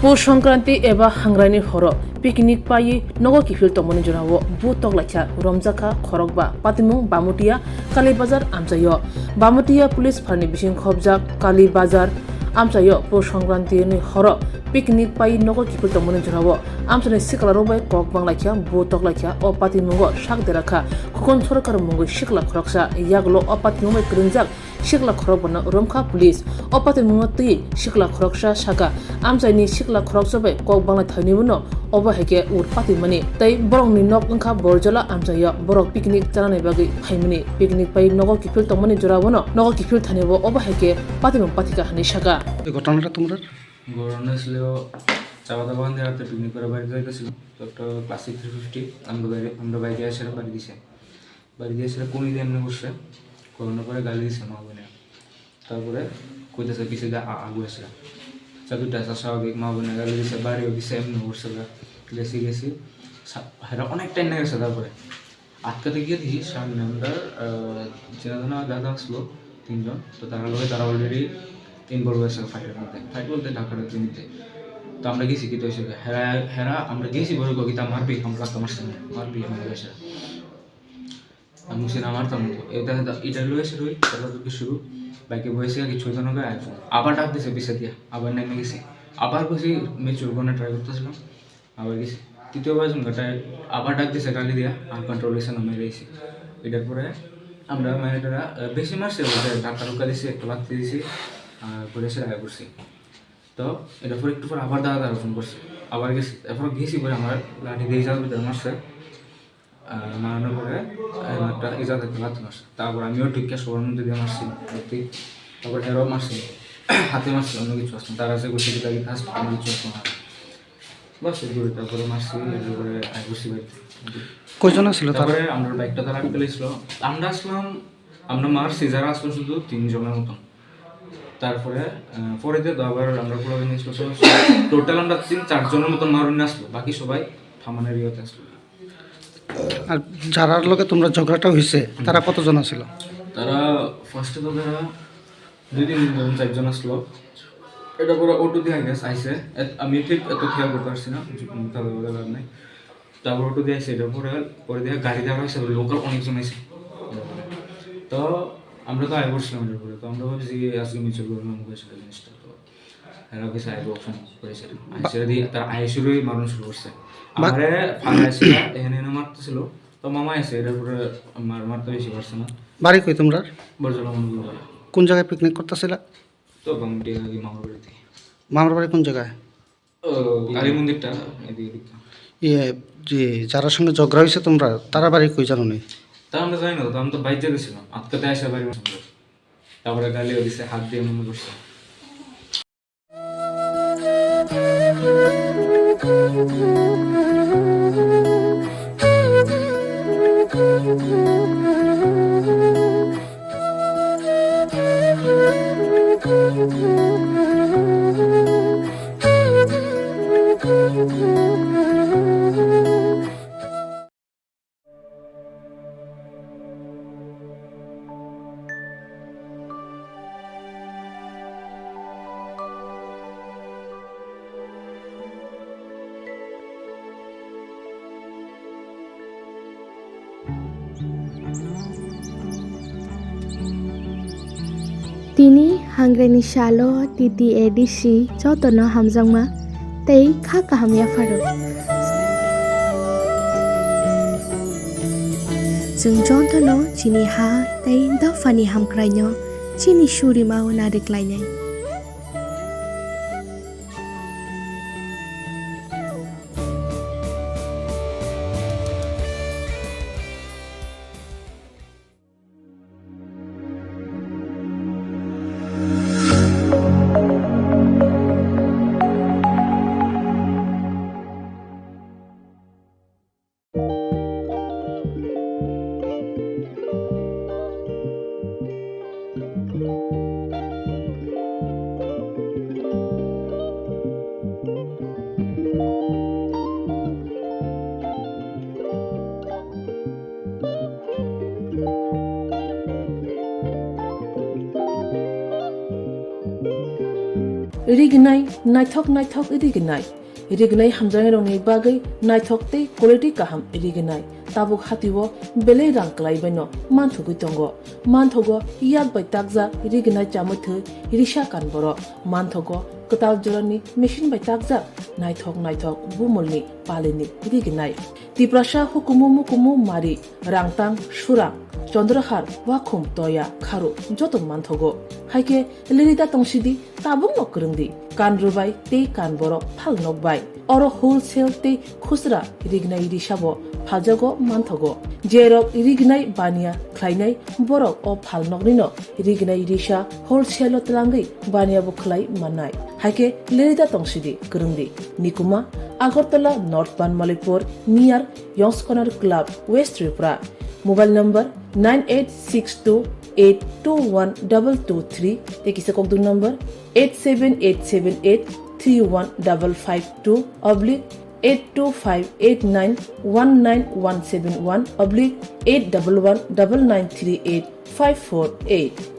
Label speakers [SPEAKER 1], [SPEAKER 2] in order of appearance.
[SPEAKER 1] Pur Swrangchati eba Hangraini Horo Picnicni pai Nogo Kiphil tomoni jorao bu toklacha Romjakkha Khorokba Patimungo Bamutia Kali Bazar amchayo Bamutia Police Pharni bising khobjak Kali Bazar amchayo Pur Swrangchati ni Horo Picnicni pai Nogo Kiphil tomoni jorao amchane siklarobai kok banglacha bu toklacha o Patimungo sakderakha khokon Chopropmungni sikla khoroksa yaglo o Patimungo krinjak sikla khorokbana Romjakkha Police o Patimungo tui sikla khoroksa saka amchaini sikla khoroksabai kok bangla thainibuno oba heke ur patimani tai borongni nok wngkha borjola amchayo borok picnic chanani bagi phaimani picnic pai Nogo Kiphil tongmani jorabono Nogo Kiphil thanebo oba heke patimung pathika hani saka
[SPEAKER 2] এই ঘটনাটা তোমরা
[SPEAKER 3] ঘটনা ছিল চাওয়া দাওয়া রাতে picnic করে বাড়ি যাইতেছিল তো একটা ক্লাসিক 350 আমরা বাইকে এসে বাড়ি দিয়ে এসে কোনি দিয়ে এমনি বসছে করোনা পরে গালি দিছে মা বোনে তারপরে কইতেছে পিছিয়ে দিয়ে আগু এসে চাদুটা আসা স্বাভাবিক মা বোনে গালি দিছে বাড়িও দিছে এমনি বসছে গেছি হেরা অনেক টাইম না গেছে তারপরে আটকাতে গিয়ে দেখি সামনে আমরা চেনাজানা দাদা আসলো 3 জন তো তারা অলরেডি ইনভলভ হয়েছে ফাইট বলতে ঢাকার নিতে তো আমরা গেছি কি তো হেরা আমরা গেছি বলে গীতা মারবি আমরা তোমার সঙ্গে মারবি আমাদের এসে আমি সেটা মারতাম তো এটা লয়েছে রই তারপর তো শুরু বাইকে বসে কিছু জন আবার ডাক দিয়েছে পিছিয়ে দিয়া আবার নেমে গেছি আবার বসে মেচুর কোনে ট্রাই করতেছিলাম আবার গেছি তৃতীয়বার আবার ডাক দিয়েছে গালি দিয়া আর কন্ট্রোল হয়েছে নামে গেছি এটার পরে আমরা ম্যানেজাররা বেশি মারছে বলতে ঢাকা ঢুকা দিয়েছি একটা বাড়তে দিয়েছি আর ঘুরে এসে রায় করছি তো এটার পর একটু পর আবার দাদা ফোন করছে আবার গেছি এরপর গেছি বলে আমার লাঠি দিয়ে যাওয়ার ভিতরে মারছে মারানোর পরে একটা ইজাদ একটা লাথি মারছে তারপর আমিও ঢুকিয়া সবার মধ্যে দিয়ে মারছি সত্যি তারপর হেরাও মারছি হাতে মারছি অন্য কিছু আসতাম তার আছে গোষ্ঠী গিয়ে আসতো অন্য কিছু আসতো না বাস ঘুরে তারপরে মারছি এরপরে ঘুরছি বাড়িতে
[SPEAKER 2] কয়জন ছিল
[SPEAKER 3] তারপরে আমরা বাইকটা তারা আটকে ছিল আমরা আসলাম আমরা মারছি যারা আসলো শুধু 3 জনের মতন তারপরে পরে দিয়ে আবার আমরা পুরো নিয়েছিল টোটাল আমরা 3-4 জনের মতন মারুন আসলো বাকি সবাই থামানের ইয়েতে আসলো
[SPEAKER 2] আর যারার লোকে তোমরা ঝগড়াটা হয়েছে তারা কতজন ছিল
[SPEAKER 3] তারা ফার্স্টে তো তারা 2-3 জন আসলো এটা পুরো অটো দিয়ে গেছে আইসে আমি ঠিক এত খেয়াল করতে পারছি না নাই তারপর অটো দিয়ে আইসে এটা পরে দিয়ে গাড়ি দেওয়া হয়েছে লোকাল অনেকজন আইসে তো আমরা তো আয় করছিলাম এটার পরে তো আমরা ভাবছি আজকে মিচুর করলাম সেটা জিনিসটা তো এরা কিছু আয় অপশন করেছে সেটা দিয়ে তার আয় শুরুই মারণ শুরু করছে আমারে ফাঁসিল এখানে মারতেছিল তো মামা এসে এটার পরে মারতে বেশি পারছে না
[SPEAKER 2] বাড়ি কই তোমরা
[SPEAKER 3] বর্জলা মন্দির
[SPEAKER 2] কোন জায়গায় পিকনিক করতেছিল
[SPEAKER 3] তো বাংটি আগে মামার বাড়িতে
[SPEAKER 2] মামার বাড়ি কোন জায়গায়
[SPEAKER 3] কালী মন্দিরটা এদিকে
[SPEAKER 2] ইয়ে যে যারা সঙ্গে ঝগড়া হয়েছে তোমরা তারা বাড়ি কই জানো নি
[SPEAKER 3] তা আমরা জানি না তো আমি তো বাইক যেতেছিলাম আটকাতে আসে বাড়ি তারপরে গালিও দিছে হাত দিয়ে মনে করছে
[SPEAKER 4] Tini Hangraini Shalo Titi Edisi Jotono Hamjangma Tei Khaka Hamya Phuru Jung Jotono Chini Ha Tei Dafani Hamkrainyo Chini Shuri Mau Nadiklainai
[SPEAKER 1] rignai naithok rignai rignai hamjang rongni bagai naithok tei quality kaham rignai tabuk hatiwo belai rang klai baino manthugui tongo manthogo yak bai takja rignai chamuthu risha kanboro manthogo katal jorani machine bai takja naithok bumulni palini rignai tiprasha hukumu mari rangtang surang চন্দ্রহার ওয়াখুম তয়া খারু যত মানথগো হাইকে লিরিদা তংসিদি তাবুং নকরংদি কান রুবাই তে কান বরক ফাল নকবাই or wholesale তে খুচরা রিগনাই রিসাবো ফালজাগো মানথগো জেরক রিগনাই বানিয়া খ্লাইনাই বরক ও ফাল নকনিনো রিগনাই রিসা হোলসেল তলাঙ্গি বানিয়াবো খ্লাই মাননাই হাইকে লিরিদা তংসিদি করংদি নিকুমা আগরতলা নর্থ বানমালিপুর নিয়ার ইয়ংসকনার club west Tripura mobile number 9862821223 tekisa kokdung number 87878315552 /82589191171 /8119938 548